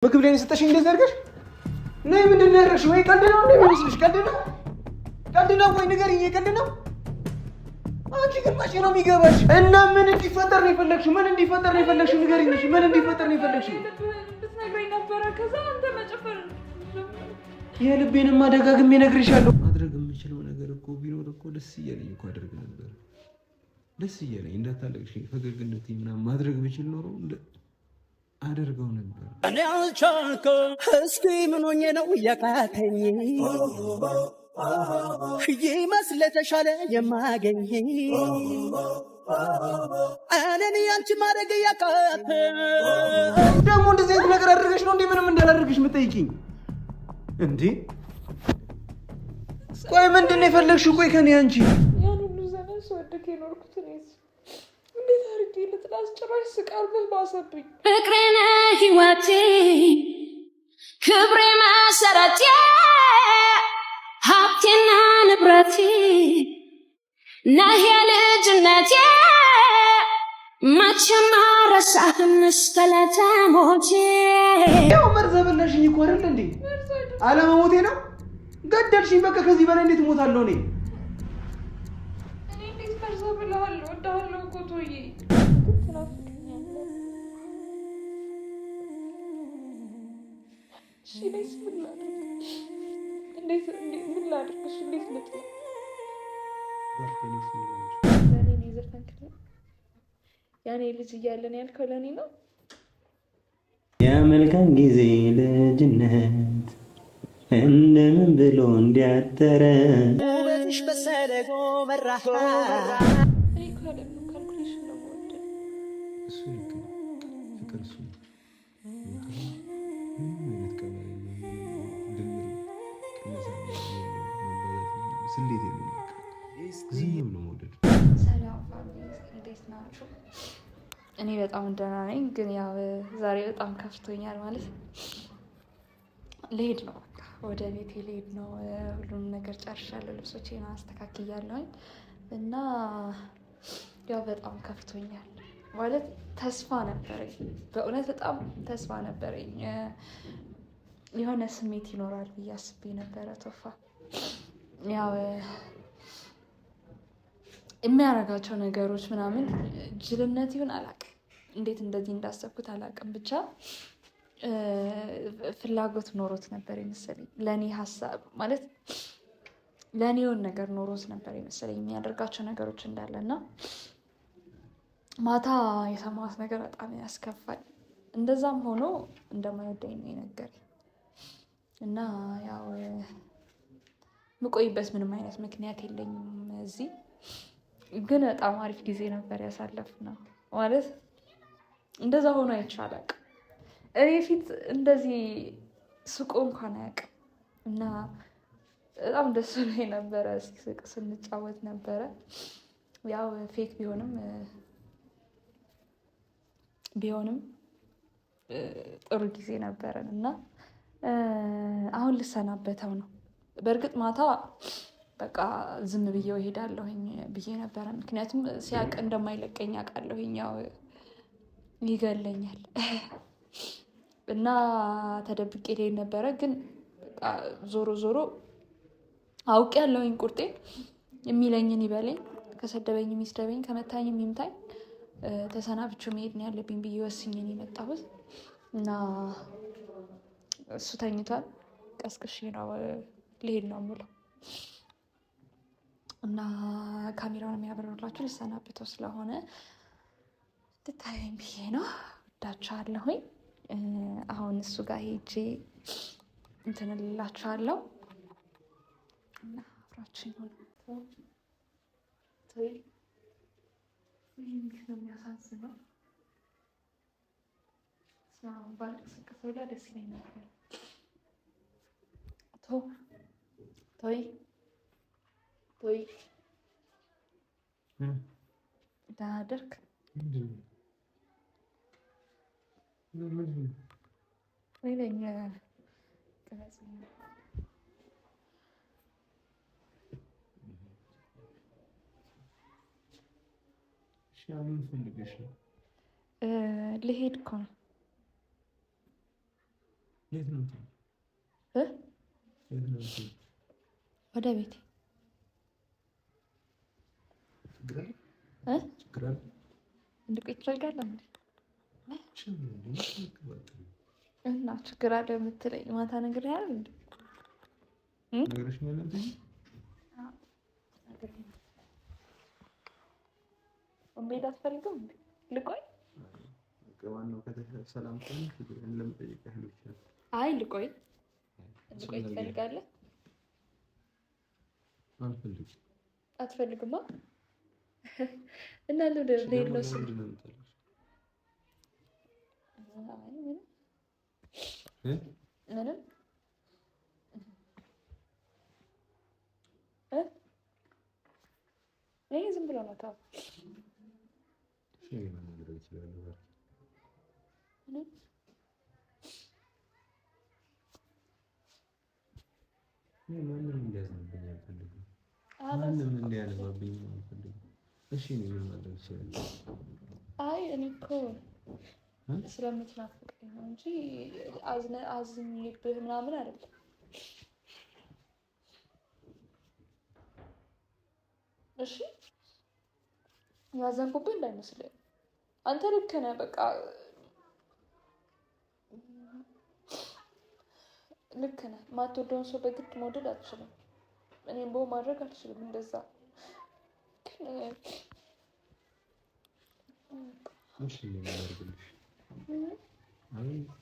ምግብ ላይ ሰጠሽ እንዴት አድርገሽ ነይ ምንድን ነው ያደረግሽው? ወይ ቀልድ ነው እንዴ የሚመስልሽ? ቀልድ ነው ወይ ንገሪኝ። ቀልድ ነው? አንቺ ግን መቼ ነው የሚገባሽ? እና ምን እንዲፈጠር ነው የፈለግሽው? ንገሪኝ። ምን እንዲፈጠር ነው የፈለግሽው? ልትነግረኝ ነበረ። ከዛ አንተ መጨፈር የልቤንማ ደጋግሜ እነግርሻለሁ። ማድረግ የምችለው ነገር እኮ ቢኖር እኮ ደስ እያለኝ እኮ አደርግ ነበር። ደስ እያለኝ እንዳታለቅሽ ፈገግነት ምናምን ማድረግ ብችል ኖሮ አደርገው ነበር። እኔ አልቻልኩም። እስኪ ምን ሆኜ ነው ያቃተኝ? ይመስል ተሻለ የማገኝ እኔን ያንቺ ማድረግ ያቃተኝ። ደግሞ እንደዚህ አይነት ነገር አድርገሽ ነው እንዴ ምንም እንዳላደርግሽ የምጠይቂኝ እንዴ? ቆይ ምንድን ነው የፈለግሽው? ቆይ ከኔ አንቺ ያን ሁሉ ዘመን ስወድቅ የኖርኩት እኔስ እንዴት አድርጌ ልጥላስ? ጭራሽ ስቀርብህ ባሰብኝ። ፍቅሬ ነህ ሕይወቴ፣ ክብሬ መሰረቴ፣ ሀብቴና ንብረቴ ነህ የልጅነቴ። መቼም አልረሳህም እስከ ዕለተ ሞቴ። ያው መርዘ በላሽኝ እኮ አይደል እንዴ? አለመሞቴ ነው ገደልሽኝ። በቃ ከዚህ በላይ እንዴት እሞታለሁ እኔ? እንዴት መርዘ ብለሃለሁ? ወዳለሁ እኮ ቶዬ። እሺ ምን ላድርግ? ምን ላድርግ? እሺ እንዴት ልጥላ? ለእኔ ነው የዘፈንክልኝ? ያኔ ልጅ እያለን ያልከው ለእኔ ነው? ያመልካም ጊዜ ልጅነት እንደምን ብሎ እንዲያጠረ ውበትሽ በሰደጎ መራሃ እኔ እኮ ያለብን ካልኩሌሽን ነው የምወደው። እሱ ልክ ነው። ፍቅር እሱ ነው። ስሌት የለውም። ዝም ብሎ መውደድ። ሰላም ፋሚሊ፣ እንዴት ናችሁ? እኔ በጣም ደህና ነኝ፣ ግን ያው ዛሬ በጣም ከፍቶኛል። ማለት ልሄድ ነው፣ በቃ ወደ ቤቴ ልሄድ ነው። ሁሉንም ነገር ጨርሻለሁ፣ ልብሶቼን አስተካክያለሁኝ እና ያው በጣም ከፍቶኛል። ማለት ተስፋ ነበረኝ፣ በእውነት በጣም ተስፋ ነበረኝ። የሆነ ስሜት ይኖራል ብዬ አስቤ ነበረ። ቶፋ ያው የሚያደርጋቸው ነገሮች ምናምን ጅልነት ይሁን አላውቅም፣ እንዴት እንደዚህ እንዳሰብኩት አላውቅም። ብቻ ፍላጎት ኖሮት ነበር የመሰለኝ ለእኔ ሀሳብ ማለት ለእኔ የሆነ ነገር ኖሮት ነበር የመሰለኝ የሚያደርጋቸው ነገሮች እንዳለ እና ማታ የሰማሁት ነገር በጣም ያስከፋል። እንደዛም ሆኖ እንደማይወደኝ ነው የነገረኝ እና ያው የምቆይበት ምንም አይነት ምክንያት የለኝም እዚህ። ግን በጣም አሪፍ ጊዜ ነበር ያሳለፍነው። ማለት እንደዛ ሆኖ አይቼው አላውቅም። እኔ ፊት እንደዚህ ስቆ እንኳን አያውቅም እና በጣም ደስ ብሎኝ ነበረ። ሲስቅ ስንጫወት ነበረ። ያው ፌክ ቢሆንም ጥሩ ጊዜ ነበረን እና አሁን ልሰናበተው ነው። በእርግጥ ማታ በቃ ዝም ብዬው እሄዳለሁኝ ብዬ ነበረ። ምክንያቱም ሲያውቅ እንደማይለቀኝ አውቃለሁኝ፣ ያው ይገለኛል እና ተደብቄ ልሄድ ነበረ። ግን ዞሮ አውቄ ያለሁኝ ቁርጤን። የሚለኝን ይበለኝ፣ ከሰደበኝ የሚስደበኝ፣ ከመታኝ የሚምታኝ፣ ተሰናብቼው መሄድ ነው ያለብኝ ብዬ ወስኜ ነው የመጣሁት እና እሱ ተኝቷል። ቀስቅሼ ነው ልሄድ ነው የምለው እና ካሜራውን የሚያበረላችሁ ልሰናብተው ስለሆነ ትታየኝ ብዬ ነው። ወዳችኋለሁኝ። አሁን እሱ ጋር ሄጄ እንትን እላችኋለሁ እና አብራችን ሆነ። እንዴት ነው የሚያሳዝነው! ባልቅስቅስ ብላ ደስ ይለኝ ነበር። ቶይ ደህና አደርክ? ወይኔ ቅረጽ ምን ፈልገሽ ነው? ልሄድ እኮ ነው የት ነው ወደ ቤቴ እንድቆይ ትፈልጋለህ እንዴ? እና ችግር አለ የምትለኝ ማታ ነገር ያለ እንዴ? ነገርሽ ማለት ነው። እንዴት አትፈልግም እንዴ? ልቆይ ዋናው ሰላም ከሆነ ለመጠየቅ ያህል ብቻ። አይ ልቆይ ትፈልጋለህ? አልፈልግም። አትፈልግማ? እና ልሄድ ነው ስል ምንም ይሄ ዝም ብሎ ነው። ተው ማንም እንዲያዝንብኝ አልፈልግም። ማንም እንዲያነባብኝ አልፈልግም። እሺ እኔ ምን ማድረግ እችላለሁ? አይ እኔ እኮ ስለምትናፍቀኝ ነው እንጂ አዝኜብህ ምናምን አይደለም። እሺ ያዘንኩብህ እንዳይመስልህ። አንተ ልክ ነህ። በቃ ልክ ነህ። ማትወደውን ሰው በግድ መውደድ አልችልም። እኔም በው ማድረግ አልችልም እንደዛ። እሺ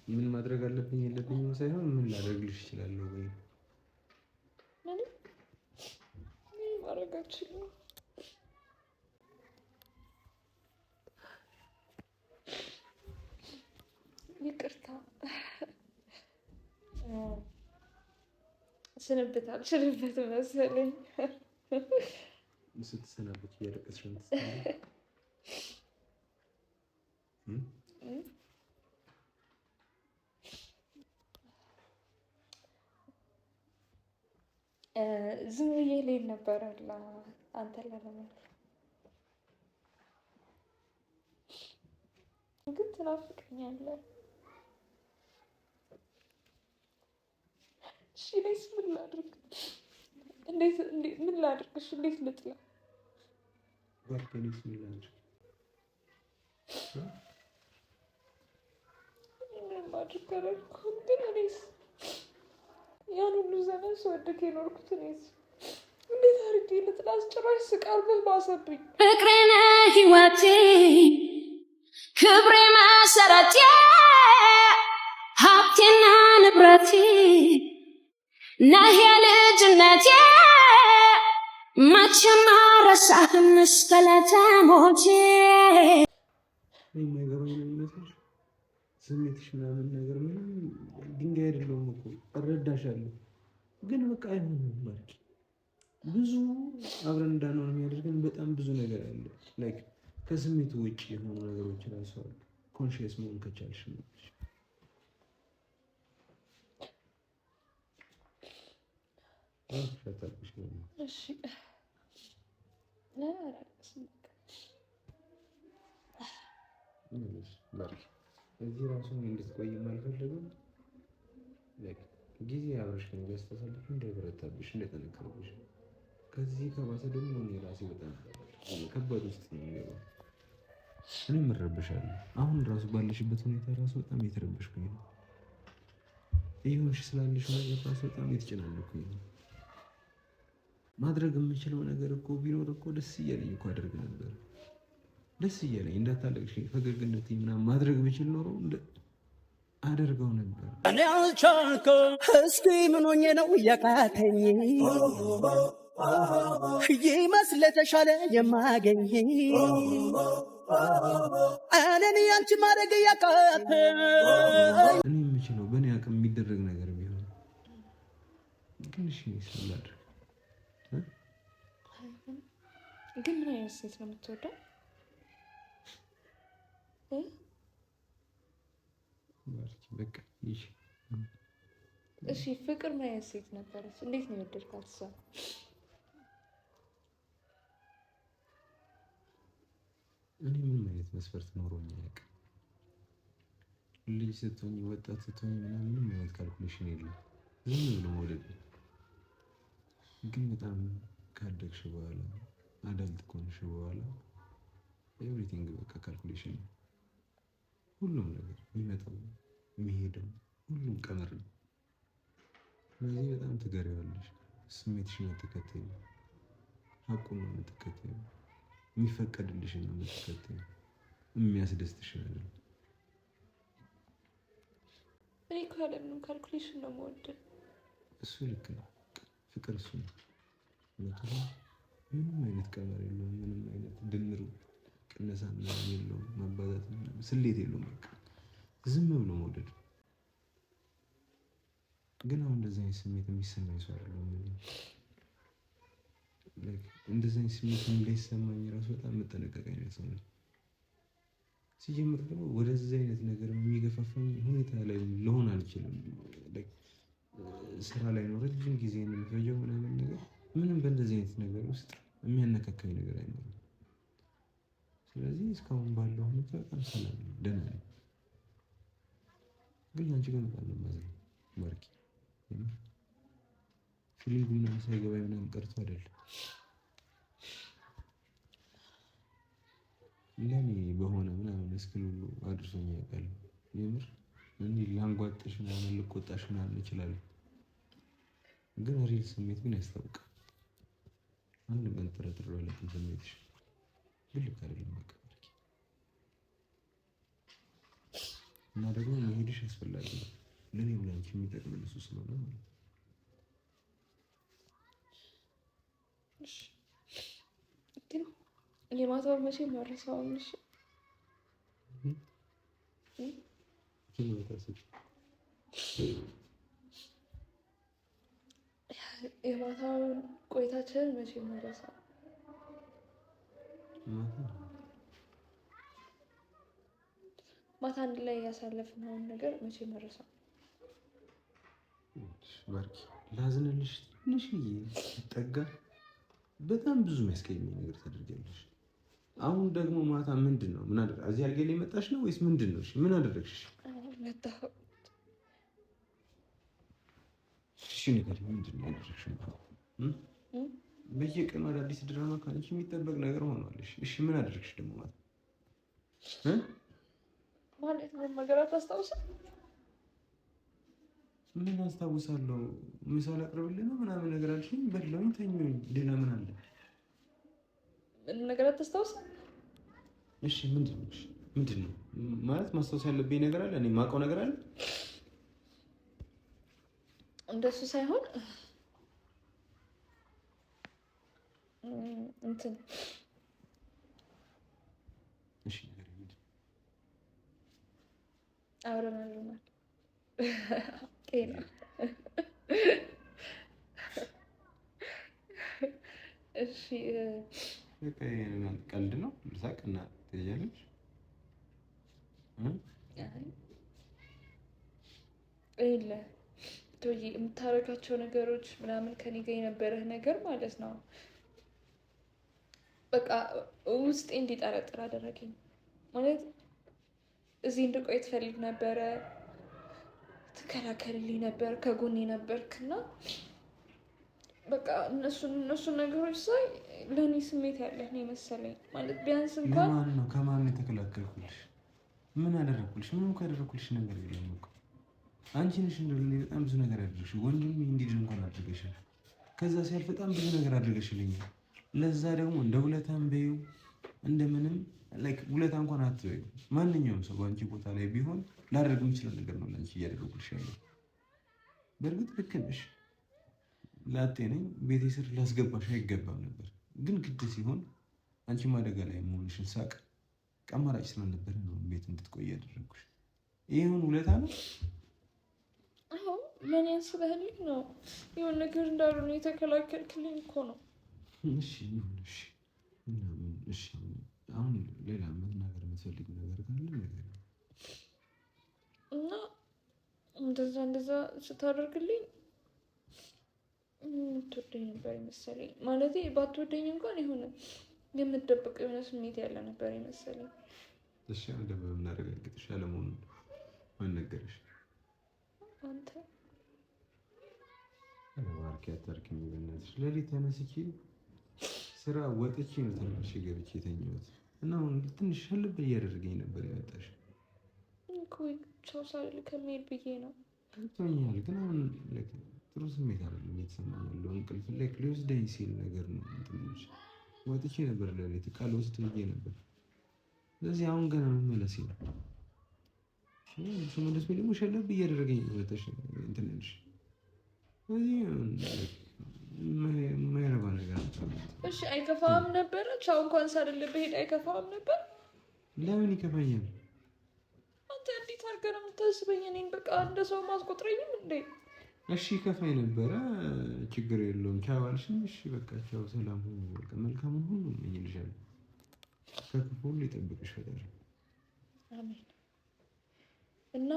ምን ማድረግ አለብኝ የለብኝም ሳይሆን ምን ላደርግልሽ እችላለሁ ወይ? ምንም ማድረግ አልችልም። ይቅርታ ስንብት አልችልበት መሰለኝ። ስትሰናበት እያለቀስሽ ነው። ዝም ብዬ ልሄድ ነበረ አንተን ለመመለስ፣ ግን ትናፍቀኛለህ። እሺ እኔስ ምን ላድርግ? ምን ላድርግ? እሺ እንዴት ልጥላ? ጓደኛዬስ ምን ላድርግ? ምንም ማድረግ አላልኩም፣ ግን እኔስ ያን ሁሉ ዘመን ስወድቅ የኖርኩት እኔስ እንዴት አድርጌ ልጥላ? ጭራሽ ስቀርብህ ባሰብኝ። ፍቅሬ ነህ ሕይወቴ፣ ክብሬ መሰረቴ፣ ሀብቴና ንብረቴ ነህ የልጅነቴ፣ መቼም አልረሳህም እስከ ዕለተ ሞቴ። የማይገባኝ ነው የሚመስልሽ? ስሜትሽ ምናምን ነገር ምንም ድንጋይ አይደለሁም እኮ እረዳሻለሁ፣ ግን በቃ አይሆንም። ማርኪ ብዙ አብረን እንዳንሆን የሚያደርገን በጣም ብዙ ነገር አለ። ላይክ ከስሜቱ ውጭ የሆኑ ነገሮች ራሱ አሉ። ኮንሺየስ መሆን ከቻልሽ ነው። እሺ እዚህ ራሱ እንድትቆይ አልፈልግም። ጊዜ አብረሽ ከእኔ ጋር ስታሳልፊ እንዳይበረታብሽ፣ እንዳይጠነክርብሽ። ከዚህ ከባሰ ደግሞ እኔ ራሴ በጣም ከባድ ውስጥ ነው የሚገባው። እኔም እረብሻለሁ። አሁን ራሱ ባለሽበት ሁኔታ ራሱ በጣም እየተረበሽኩኝ ነው። እየሆንሽ ስላለሽ ነገር ራሱ በጣም እየተጨናነኩኝ ነው። ማድረግ የምችለው ነገር እኮ ቢኖር እኮ ደስ እያለኝ እኮ አደርግ ነበር። ደስ እያለኝ እንዳታለቅሽ ፈገግነት ምናምን ማድረግ ብችል ኖሮ አደርገው ነበር። እኔ አልቻልኩም። እስኪ ምን ሆኜ ነው ያቃተኝ? ይመስል ተሻለ የማገኝ እኔን ያንቺ ማድረግ ያቃተኝ። እኔ የምችለው በእኔ አቅም የሚደረግ ነገር ቢሆን ግን እሺ ስላድር። ግን ምን አይነት ሴት ነው የምትወደው? በቃ እሺ ፍቅር ምን አይነት ሴት ነበረች? እንዴት ነው የወደድካት? እሷ እኔ ምንም አይነት መስፈርት ኖሮኝ አያውቅም። ልጅ ስትሆኝ ወጣት ስትሆኝ ምንም አይነት ካልኩሌሽን የለም። ዝም ብሎ መውደድ ነው። ግን በጣም ካደግሽ በኋላ አዳልት ከሆንሽ በኋላ ኤቭሪቲንግ በቃ ካልኩሌሽን ነው። ሁሉም ነገር የሚመጣው የሚሄደው ሁሉም ቀመር ነው። ስለዚህ በጣም ትገሪዋለሽ። ስሜትሽን አትከተይ፣ ሀቁን ነው የምትከተይ፣ የሚፈቀድልሽን ነው የምትከተይ፣ የሚያስደስትሽን አይደለም። እኔ እኮ ያለምንም ካልኩሌሽን ነው የምወደው። እሱ ልክ ነው። ፍቅር እሱ ነው። ምንም አይነት ቀመር የለውም። ምንም አይነት ድምሩ ቅነሳ የለውም። ማባዛት ስሌት የለውም። በቃ ዝም ብሎ መውደድ። ግን አሁን እንደዚህ አይነት ስሜት የሚሰማኝ ሰው አይደለም። እንደዚህ አይነት ስሜት እንዳይሰማኝ ራሱ በጣም የምጠነቀቅ አይነት ሰው ነው። ሲጀምር ደግሞ ወደዚህ አይነት ነገር የሚገፋፋኝ ሁኔታ ላይ ልሆን አልችልም። ስራ ላይ ነው ረጅም ጊዜ የምንፈጀው ምናምን ነገር ምንም በእንደዚህ አይነት ነገር ውስጥ የሚያነካካኝ ነገር አይኖርም። ስለዚህ እስካሁን ባለው ሁኔታ በጣም ሰላም ነው፣ ደህና ነው። ግን አንቺ ጋር በጣም ነው የማዝነው ማርኪ። ፊሊንግ ምናምን ሳይገባኝ ምናምን ቀርቶ አይደለም። ለኔ በሆነ ምናምን እስክል ሁሉ አድርሶኝ ያውቃል። የምር እኔ ላንጓጥሽ ምናምን ልቆጣሽ ምናምን እችላለሁ። ግን ሪል ስሜት ግን ያስታውቃል። አንድ ቀን ጥረጥሮ ያለብን ስሜትሽ ግን ልክ አይደለም። በቃ እና ደግሞ መሄድሽ አስፈላጊ ነው። ለእኔም ለአንቺ የሚጠቅም እሱ ስለሆነ ማለት ነው። ግን የማታው መቼም አልረሳውም። የማታውን ቆይታችንን መቼም አልረሳውም። ማታ አንድ ላይ ያሳለፍነውን ነገር መቼም አልረሳውም። ባርኪ ላዝንልሽ ትንሽዬ ጠጋ በጣም ብዙ የሚያስቀይመኝ ነገር ታደርጊያለሽ። አሁን ደግሞ ማታ ምንድን ነው? ምን አደረግሽ? እዚህ አልጋ ላይ መጣሽ ነው ወይስ ምንድን ነው? እሺ ምን አደረግሽ? እሺ ነገር ምንድን ነው ያደረግሽው? በየቀኑ አዳዲስ ድራማ ከአንቺ የሚጠበቅ ነገር ሆኗል። እሺ ምን አደረግሽ ደግሞ ማታ? ማለት ምን ነገር አታስታውስም? ምን አስታውሳለሁ? ምሳሌ አቅርብልኝ ነው ምናምን ነገር አልሽኝ። በላሁኝ፣ ተኛሁኝ። ሌላ ምን አለ? ምን ነገር አታስታውስም? እሺ ምንድን ነው? ምንድን ነው ማለት ማስታወስ ያለብኝ ነገር አለ? እኔ የማውቀው ነገር አለ? እንደሱ ሳይሆን እንትን እሺ ነገር ምንድን አውረናል ጤና እሺ በቃ ቀልድ ነው። ልሳቅ እና ትሄጃለሽ። የለ ቶዬ የምታደርጋቸው ነገሮች ምናምን ከኔ ጋር የነበረህ ነገር ማለት ነው በቃ ውስጤ እንዲጠረጥር አደረገኝ። ማለት እዚህ እንድቆይ ትፈልግ ነበረ፣ ትከላከልልኝ ነበር፣ ከጎኔ ነበርክና በቃ እነሱን ነገሮች ሳይ ለእኔ ስሜት ያለህ ነው የመሰለኝ። ማለት ቢያንስ እንኳን ከማን የተከላከልኩልሽ? ምን አደረግኩልሽ? ምንም እኮ ያደረግኩልሽ ነገር የለም እኮ። አንቺ ነሽ እንደሌለ በጣም ብዙ ነገር ያደረግሽው። ወንድሜ እንዲድን እንኳን አድርገሻል። ከዛ ሲያልፍ በጣም ብዙ ነገር አድርገሽልኛል። ለዛ ደግሞ እንደ ውለታም በይው እንደምንም ላይክ ውለታ እንኳን አትበይው። ማንኛውም ሰው በአንቺ ቦታ ላይ ቢሆን ላደርግ የምችለው ነገር ነው ለአንቺ እያደረጉልሽ ያለው። በእርግጥ ልክ ነሽ። ላጤ ነኝ፣ ቤቴ ስር ላስገባሽ አይገባም ነበር። ግን ግድ ሲሆን አንቺ አደጋ ላይ መሆንሽን ሳቅ አማራጭ ስላልነበረ ነው ቤት እንድትቆይ ያደረግኩሽ። ይሄን ውለታ ነው። አዎ ለኔ ያስበህልኝ ነው። የሆነ ነገር እንዳልሆነ የተከላከልክልኝ እኮ ነው። እሺ ይሁን። እሺ አሁን ሌላ መናገር የምትፈልጊው ነገር ካለ ነገር እና እንደዛ ስታደርግልኝ ትወደኝ ነበር የመሰለኝ። ማለት ባትወደኝ እንኳን የሆነ የምትደብቅ የሆነ ስሜት ያለ ነበር የመሰለኝ። እሺ አንተ በምን አረጋግጥሽ ያለመሆኑን? ማን ነገረሽ? አንተ አባርኪ አታርኪኝ በእናትሽ። ሌሊት ተነስቼ ስራ ወጥቼ ነው ተመልሼ ገብቼ የተኛሁት እና አሁን ትንሽ ሸልብ እያደረገኝ ነበር የመጣሽ እኮ ቻው ሳልል ከመሄድ ብዬ ነው። ገብቶኛል፣ ግን አሁን ጥሩ ስሜት አይደለም እየተሰማኝ ያለው። እንቅልፍ ላይ ሊወስደኝ ሲል ነገር ነው ትንሽ ወጥቼ ነበር ሌሊት ቃል ወስድ ብዬ ነበር። ስለዚህ አሁን ገና መመለሴ ነው። ስመለስ ደግሞ ሸለብ እያደረገኝ መጣሽ እንትን ነሽ። ማይረባ ነገር እሺ አይከፋም ነበር? ቻው እንኳን ሳልል ብሄድ አይከፋም ነበር? ለምን ይከፋኛል? አንተ እንዴት አድርገህ ነው የምታስበኝ? እኔን በቃ እንደ ሰው ማስቆጥረኝም እንዴ? እሺ ከፋኝ ነበረ፣ ችግር የለውም ቻው አልሽኝ። እሺ በቃ ቻው፣ ሰላም ሁኑ። በቃ መልካሙን ሁሉ እመኝልሻለሁ። ከክፉ ሁሉ ይጠብቅሽ ፈጣሪ። አሜን። እና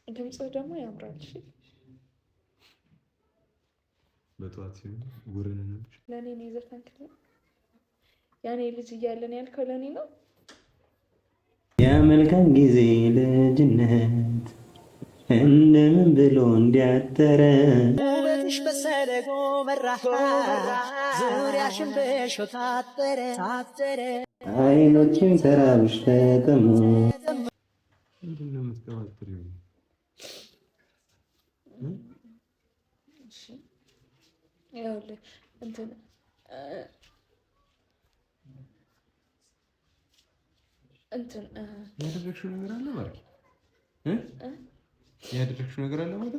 ድምጽህ ደግሞ ያምራል። እሺ በጠዋት ሲሆን ጉርን ነው ለኔ ነው የዘፈንክልኝ? ያኔ ልጅ እያለን ያልከው ለኔ ነው? የመልካም ጊዜ ልጅነት እንደምን ብሎ እንዲያጠረ ውበትሽ በሰደጎ መራ ዙሪያሽን በእሾህ ታጠረ አይኖችም ተራብሽ ተጠሙ። ምንድን ነው የምትቀባጥሪው? እሺ ይኸውልህ እንትን ያደረግሽው ነገር አለ ማለት ያደረግሽው ነገር አለ ማለት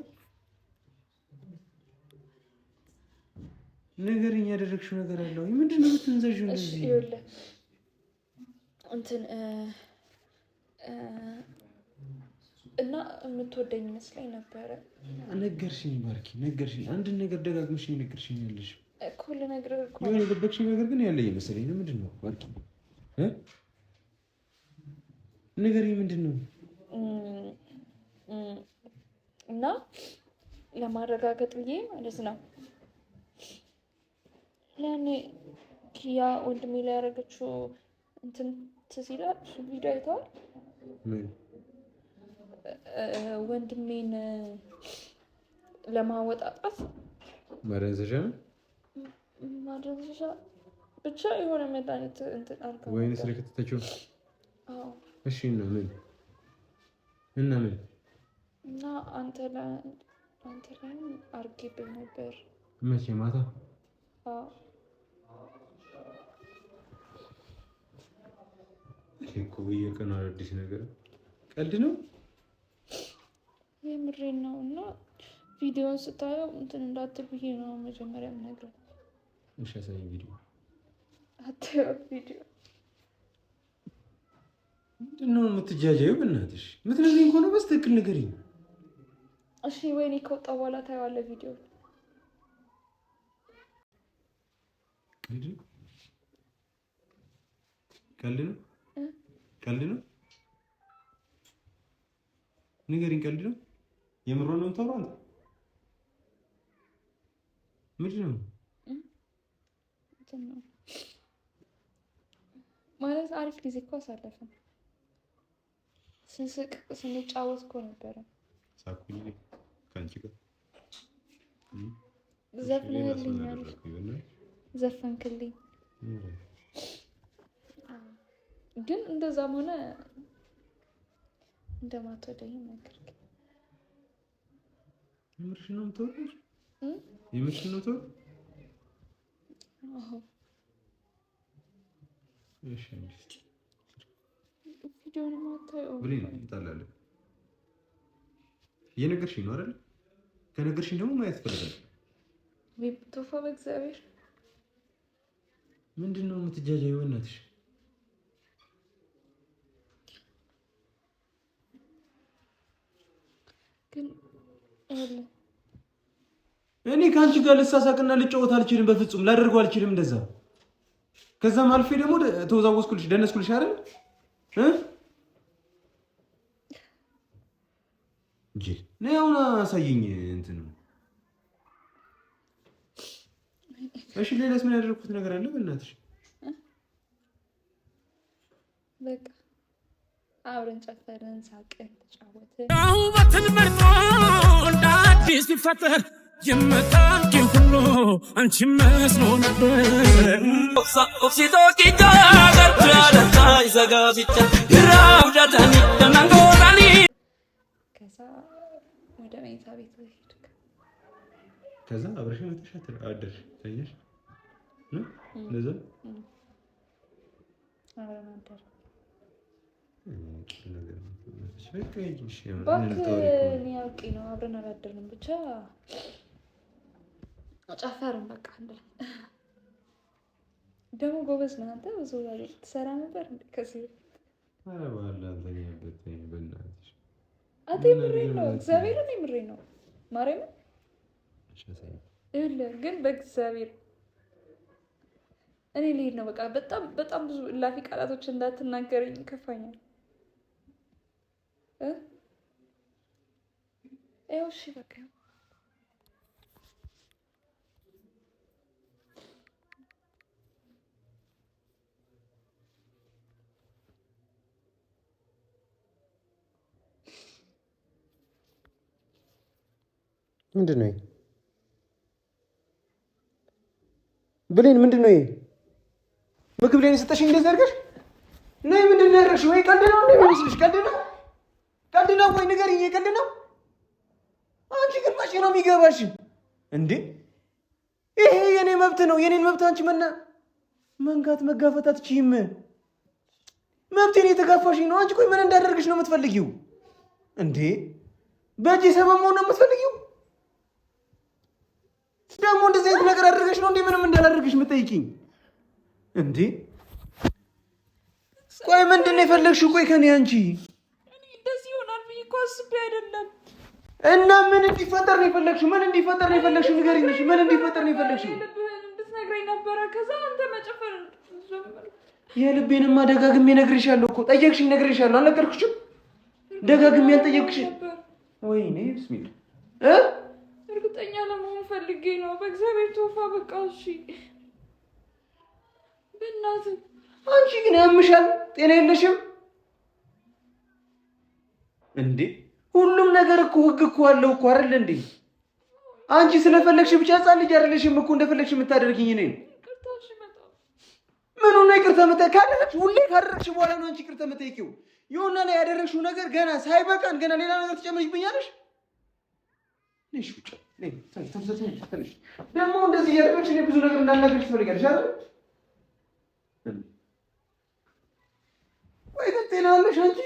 ነገርኝ። ያደረግሽው ነገር አለ ወይ? ምንድን ነው የምትንዘዥው? እሺ ይኸውልህ እንትን እና የምትወደኝ ይመስለኝ ነበረ። ነገርሽኝ ባርኪ፣ ነገርሽኝ። አንድን ነገር ደጋግመሽ ነገርሽኝ ያለሽ እኮ ልነግርህ እኮ የሆነ የደበቅሽኝ ነገር ግን ያለ ይመስለኝ። ምንድን ነው ባርኪ? ነገርኝ፣ ምንድን ነው? እና ለማረጋገጥ ብዬ ማለት ነው ያኔ ኪያ ወንድሜ ላይ ያደረገችው እንትን ትዝ ይላል። እሱ ቪዲዮ አይተዋል? ወንድሜን ለማወጣጣት ማደንዘዣ ነው ማደንዘዣ ብቻ የሆነ መድኃኒት እንትን አድርጋ ወይንስ ለከተተችው? አዎ። እሺ እና ምን እና አንተ ላይ አድርጌብኝ ነበር። መቼ ማታ? አዎ። እኮ በየቀኑ አዲስ ነገር። ቀልድ ነው? የምሬን ነው። እና ቪዲዮውን ስታየው እንትን እንዳትል ብዬ ነው መጀመሪያ የምነግርህ። እሺ አሳይኝ ቪዲዮ። አትየው ቪዲዮ። ምንድን ነው የምትጃጃይው? በእናትሽ የምትነግሪኝ ከሆነ በስትክክል ንገሪኝ። እሺ ወይኔ ከወጣ በኋላ ታየዋለህ ቪዲዮ። ቀልድ ነው? ቀልድ ነው? ንገሪኝ። ቀልድ ነው? የምሮን ነው የምታወራው አንተ? ምንድን ነው ማለት? አሪፍ ጊዜ እኮ አሳለፍን። ስንስቅ ስንጫወት እኮ ነበረ። ሳኩኝ ከአንቺ ጋር ዘፍነህልኛል፣ ዘፈንክልኝ። ግን እንደዛም ሆነ እንደማትወደኝ ነገርክ። የምርሽን ነው የምትወደው? የምርሽን ነው የምትወደው? አዎ። እሺ ቪዲዮውን ማታየው ብሌን ይጣላል። እየነገርሽኝ ነው አይደል? ከነገርሽኝ ደግሞ ማየት ፈልጋለሁ። ቶፋ በእግዚአብሔር ምንድን ነው የምትጃጃይው? በእናትሽ ግን እኔ ከአንቺ ጋር ልሳሳቅና ልጫወት አልችልም። በፍጹም ላደርገው አልችልም እንደዛ። ከዛም አልፌ ደግሞ ተወዛወዝኩልሽ፣ ደነስኩልሽ አይደል? ጅል ነይ አሁን አሳየኝ እንትን ነው። እሺ ሌላስ ምን ያደረኩት ነገር አለ? በእናትሽ በቃ አብረን ጨፈርን፣ ሳቅን፣ ተጫወትን። ውበትን መርጦ እንደ አዲስ ሲፈጠር የመጣቂ ሁሉ አንቺ መስሎ ነበር። ከዛ ወደ መኝታ ቤት ሄድክ። ከዛ አብረሽ መተሻት አደርሽ ተኛሽ ለዛ አብረን አደር እኔ አውቄ ነው አብረን አላደርንም፣ ብቻ ጨፈርን በቃ አንድ ላይ። ደግሞ ጎበዝ ነህ አንተ፣ ብዙ ትሰራ ነበር እንዴ ከዚህ በፊት? ኧረ በኋላ አንተኛበት በእናትሽ አንተ የምሬን ነው፣ እግዚአብሔርን የምሬን ነው ማርያምን። ይኸውልህ ግን በእግዚአብሔር እኔ ልሄድ ነው በቃ። በጣም በጣም ብዙ እላፊ ቃላቶች እንዳትናገረኝ ይከፋኛል። ይኸው እሺ በቃ ምንድን ነው ብሌን? ምንድን ነው ምግብ ላይ የሰጠሽኝ እንደዚህ አድርገሽ ነይ። ምንድን ነው ያደረግሽው? ወይ ቀልድ ነው እንዴ የሚመስልሽ? ቀልድ ነው ወይ ንገሪኝ። ቀልድ ነው? አንቺ ግን መቼ ነው የሚገባሽ እንዴ? ይሄ የኔ መብት ነው፣ የኔን መብት አንቺ መንካት መጋፈት አትችይም። መብቴን የተጋፋሽኝ ነው። አንቺ ቆይ ምን እንዳደርግሽ ነው የምትፈልጊው እንዴ? በእጅ ሰበብ መሆን ነው የምትፈልጊው? ደግሞ እንደዚህ አይነት ነገር አድርገሽ ነው እንዴ ምንም እንዳላደርግሽ የምትጠይቂኝ እንዴ? ቆይ ምንድን ነው የፈለግሽው? ቆይ ከኔ አንቺ እንደዚህ ይሆናል ብዬ እኮ አስቤ አይደለም። እና ምን እንዲፈጠር ነው የፈለግሽው? ምን እንዲፈጠር ነው የፈለግሽው? ንገሪኝ። ምን እንዲፈጠር ነው የፈለግሽው? እንድትነግረኝ ነበረ። ከዛ አንተ መጨፈር የልቤንማ ደጋግሜ ነግሬሻለሁ እኮ። ጠየቅሽኝ፣ ነግሬሻለሁ። አልነገርኩሽም? ደጋግሜ አልጠየቅሽም? ወይኔ ብስሚል እርግጠኛ ለመሆን ፈልጌ ነው። በእግዚአብሔር ተወፋ በቃ እሺ። በእናትህ አንቺ ግን ያምሻል። ጤና የለሽም እንዴ? ሁሉም ነገር እኮ ህግ እኮ አለው እኮ አይደል እንዴ? አንቺ ስለፈለግሽ ብቻ ህፃን ልጅ አይደለሽም እኮ እንደፈለግሽ የምታደርጊኝ ነኝ። ምን ነው ይቅርታ ካደረግሽ ሁሌ ካደረግሽ በኋላ ነው አንቺ ይቅርታ የምትጠይቂው። የሆነ ላይ ያደረግሽው ነገር ገና ሳይበቃን ገና ሌላ ነገር ትጨምሪብኛለሽ። ነሽ ብቻ ነኝ ተንተንተን ደግሞ እንደዚህ ያደረግሽ እኔ ብዙ ነገር እንዳናገርሽ ትፈልጊያለሽ አይደል? ወይ ግን ጤና አለሽ አንቺ?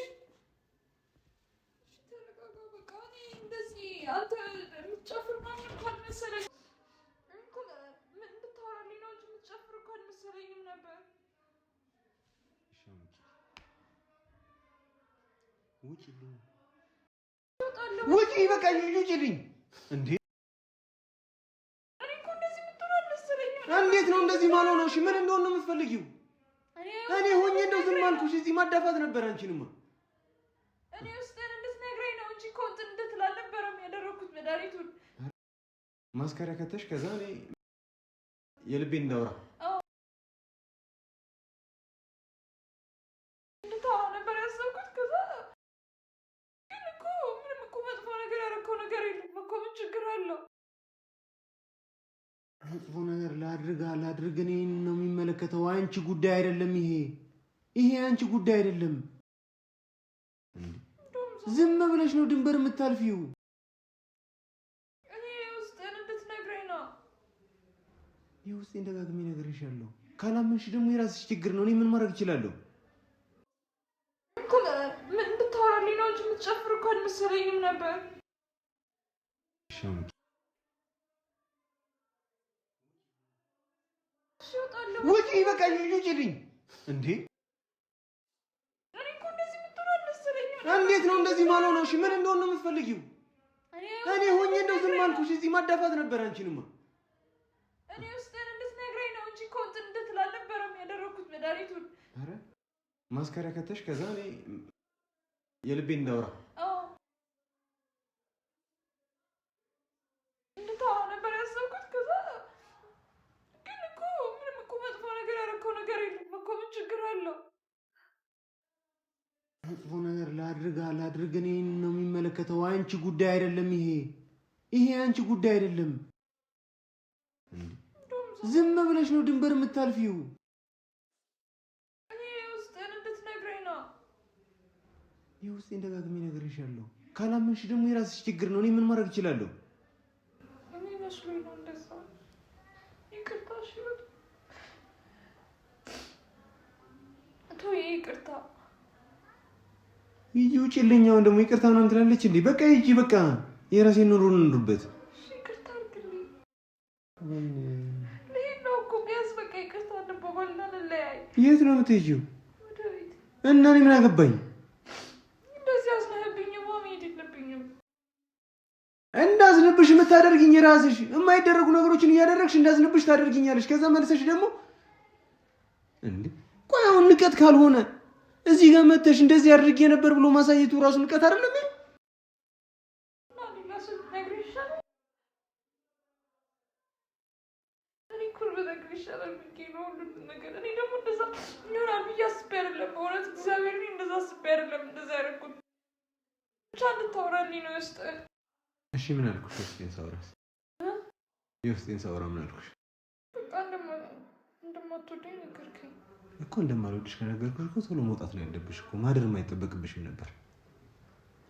ውጪ በቃ ውጪልኝ እንዴ! እንዴት ነው እንደዚህ ማለት ነው? እሺ ምን እንደሆነ ነው የምትፈልጊው? እኔ ሆኜ እንደው ዝም አልኩሽ። እዚህ ማዳፋት ነበር አንቺንማ። እኔ ውስጥን እንድትነግረኝ ነው እንጂ እኮ እንትን እንድትል አልነበረም ያደረኩት። መድኃኒቱን ማስከሪያ ከተሽ ከዛ እኔ የልቤን እንዳውራ እንድታወራ ነበር ያሰብኩት። ከዛ ግን እኮ ምንም እኮ መጥፎ ነገር ያደረከው ነገር የለም እኮ። ምን ችግር አለው? መጥፎ ነገር ላድርግ እኔን ነው የሚመለከተው። አንቺ ጉዳይ አይደለም ይሄ አንቺ ጉዳይ አይደለም። ዝም ብለሽ ነው ድንበር የምታልፊው። እኔ ውስጥን እንድትነግረኝ ነው። የውስጤን ደጋግሜ ነግሬሻለሁ። ካላመንሽ ደግሞ የራስሽ ችግር ነው። እኔ ምን ማድረግ እችላለሁ? ምን እንድታወራልኝ ነው እንጂ የምትጨፍር እኮ አልመሰለኝም ነበር። ውጪ በቃ ውጪልኝ እንዴ! እኔ እኮ እንደዚህ የምትሆን አልመሰለኝም። እንዴት ነው እንደዚህ ማለት ነው? እሺ ምን እንደሆነ ነው የምትፈልጊው? እኔ ሆኜ እንደው ዝም አልኩሽ። እዚህ ማዳፋት ነበር አንቺንማ። እኔ ውስጥን እንድትነግረኝ ነው እንጂ እኮ እንትን እንድትል አልነበረም ያደረኩት። መድኃኒቱን ኧረ ማስከሪያ ከተሽ ከዛ እኔ የልቤን እንዳውራ እንድታወራ ነበር ያሰብኩት። ከዛ ግን እኮ ምንም እኮ መጥፎ ነገር ያደረከው ነገር የለም እኮ። ምን ችግር አለው? መጥፎ ነገር ላድርግ እኔን ነው የሚመለከተው። አንቺ ጉዳይ አይደለም ይሄ አንቺ ጉዳይ አይደለም። ዝም ብለሽ ነው ድንበር የምታልፊው። እኔ ውስጤን እንድትነግረኝ ነው። የውስጤን ደጋግሜ እነግርሻለሁ። ካላመንሽ ደግሞ የራስሽ ችግር ነው። እኔ ምን ማድረግ እችላለሁ? እኔ መስሎኝ ነው እንደዛ። ይቅርታ። እሺ ተወው፣ ይቅርታ። ሂጂ ውጪልኝ። አሁን ደግሞ ይቅርታ ምናምን ትላለች እንዴ? በቃ ሂጂ፣ በቃ የራሴን ኑሮ እንኑርበት። ይቅርታ አድርግልኝ። ልሄድ ነው እኮ ቢያንስ በቃ ይቅርታ እንባባልና እንለያይ። የት ነው የምትሄጂው? ወደ ቤት። እና እኔ ምን አገባኝ? እንደዚህ አዝነህብኝማ መሄድ የለብኝም። እንዳዝንብሽ የምታደርጊኝ ራስሽ የማይደረጉ ነገሮችን እያደረግሽ እንዳዝንብሽ ታደርጊኛለሽ። ከዛ መልሰሽ ደግሞ እንዴ ቆይ አሁን ንቀት ካልሆነ እዚህ ጋር መተሽ እንደዚህ አድርጌ ነበር ብሎ ማሳየቱ ራሱ ንቀት አይደለም? እኔ ደግሞ እንደዛ ይሆናል ብዬ አስቤ አይደለም። በእውነት እግዚአብሔር እንደዛ አስቤ አይደለም እንደዛ ያደረኩት። ብቻ እንድታወራልኝ ነው የውስጥህን። እሺ ምን አልኩሽ? የውስጤን ሳወራ ምን አልኩሽ? በቃ እንደማትወደኝ ነገርከኝ እኮ። እንደማልወድሽ ከነገርኩሽ እኮ ቶሎ መውጣት ነው ያለብሽ እኮ። ማደር የማይጠበቅብሽም ነበር።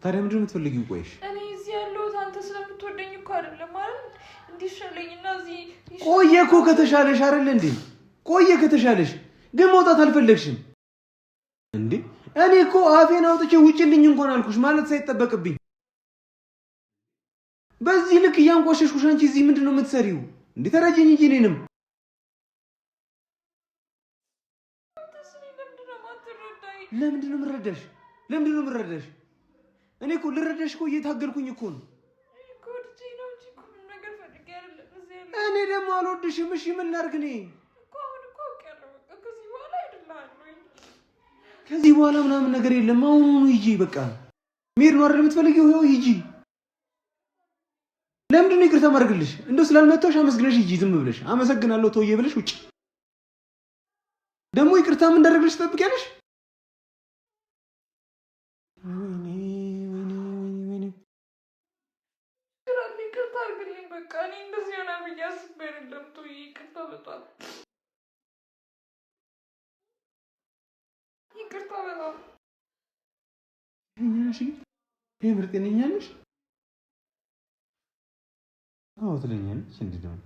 ታዲያ ምንድን ነው የምትፈልጊው? ቆይሽ እኔ እዚህ ያለሁት አንተ ስለምትወደኝ እኮ አይደለም ማለት እንዲሻለኝና እዚህ ቆየ እኮ ከተሻለሽ አይደል እንዴ? ቆየ ከተሻለሽ ግን መውጣት አልፈለግሽም እንዴ? እኔ እኮ አፌን አውጥቼ ውጪልኝ እንኳን አልኩሽ ማለት ሳይጠበቅብኝ። በዚህ ልክ እያንቋሸሽኩሽ አንቺ እዚህ ምንድን ነው የምትሰሪው እንዴ? ተረጂኝ እንጂ እኔንም ለምንድን ነው የምረዳሽ? ለምንድን ነው የምረዳሽ? እኔ እኮ ልረዳሽ እኮ እየታገልኩኝ እኮ ነው። እኔ ደግሞ አልወድሽም። እሺ ምን ላድርግ? እኔ ከዚህ በኋላ ምናምን ነገር የለም። አሁኑኑ ሂጂ። በቃ መሄድ ነው አይደል የምትፈልጊው? ይኸው ሂጂ። ለምንድን ነው ይቅርታ ማድረግልሽ? እንደው ስላልመጣሁሽ አመስግነሽ ሂጂ። ዝም ብለሽ አመሰግናለሁ ተውዬ ብለሽ ውጭ። ደግሞ ይቅርታ ምን እንዳደረግልሽ ትጠብቂያለሽ? ይቅርታ አድርግልኝ። በቃ እኔ እንደዚህ ይሆናል ብዬ አስቤ አይደለም። ተወው፣ ይቅርታ በጣም ይቅርታ በጣም የምር ጤነኛለሽ? አዎ ትለኛለች። እንዴ ደግሞ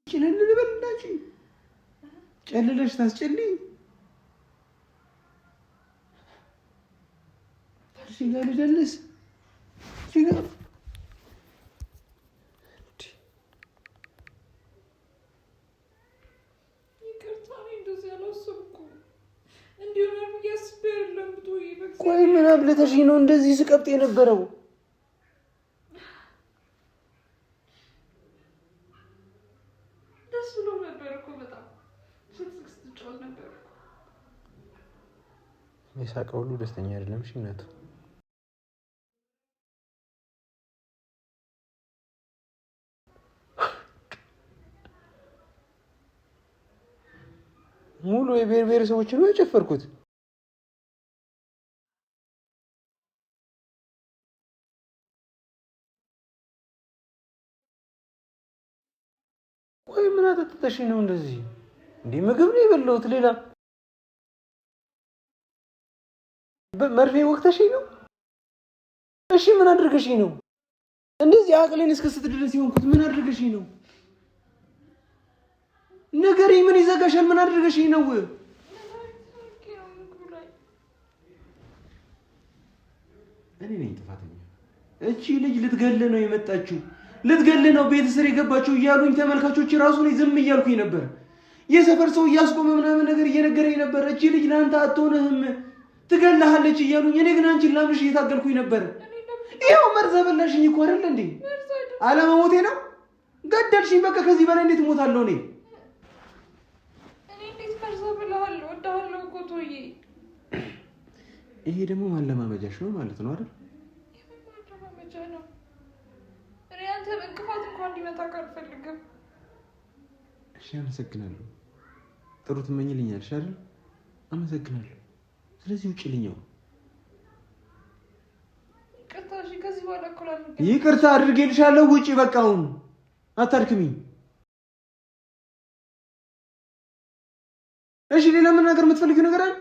ጭልል ልበልላች ጨልለሽ ታስጨልኝ ታርሽ ጋር ልደልስ ጅጋ ቆይ ምን አብለተሽ ነው እንደዚህ ስቀብጥ የነበረው? ደስ ብሎ ነበር እኮ በጣም ስትጫወት ነበር። የሳቀ ሁሉ ደስተኛ አይደለም። እሺ እናቱ ሙሉ የብሔር ብሔረሰቦች ነው የጨፈርኩት። ቆይ ምን አጠጥተሽ ነው እንደዚህ? እንዴ ምግብ ነው የበላሁት። ሌላ መርፌ ወቅተሽ ነው? እሺ ምን አድርገሽ ነው እንደዚህ አቅሌን እስከስት ድረስ የሆንኩት? ምን አድርገሽ ነው? ነገሪ ምን ይዘጋሻል? ምን አድርገሽ ነው? እኔ ነኝ ጥፋተኛ። እቺ ልጅ ልትገል ነው የመጣችው፣ ልትገል ነው ቤት ስር የገባችው እያሉኝ ተመልካቾች ራሱ ነው ዝም እያልኩኝ ነበር። የሰፈር ሰው እያስቆመ ምናምን ነገር እየነገረኝ ነበር። እቺ ልጅ ለአንተ አትሆንህም ትገልሃለች እያሉኝ፣ እኔ ግን አንቺን ላምሽ እየታገልኩኝ ነበር። ይኸው መርዝ በላሽኝ እኮ አይደል እንዴ? አለመሞቴ ነው ገደልሽኝ። በቃ ከዚህ በላይ እንዴት እሞታለሁ እኔ? ይሄ ደግሞ ማለማመጃሽ ነው ማለት ነው አይደል? የምን ማለማመጃ ነው? እኔ አንተ እንቅፋት እንኳን እንዲመታ አልፈልግም። እሺ አመሰግናለሁ። ጥሩ ትመኝልኛለሽ አይደል? አመሰግናለሁ። ስለዚህ ውጭልኛው ከዚህ በኋላ እኮ ይቅርታ አድርጌልሻለሁ። ውጪ በቃ አሁን አታድክሚ። እሺ ሌላ ምን ነገር የምትፈልጊው ነገር አለ?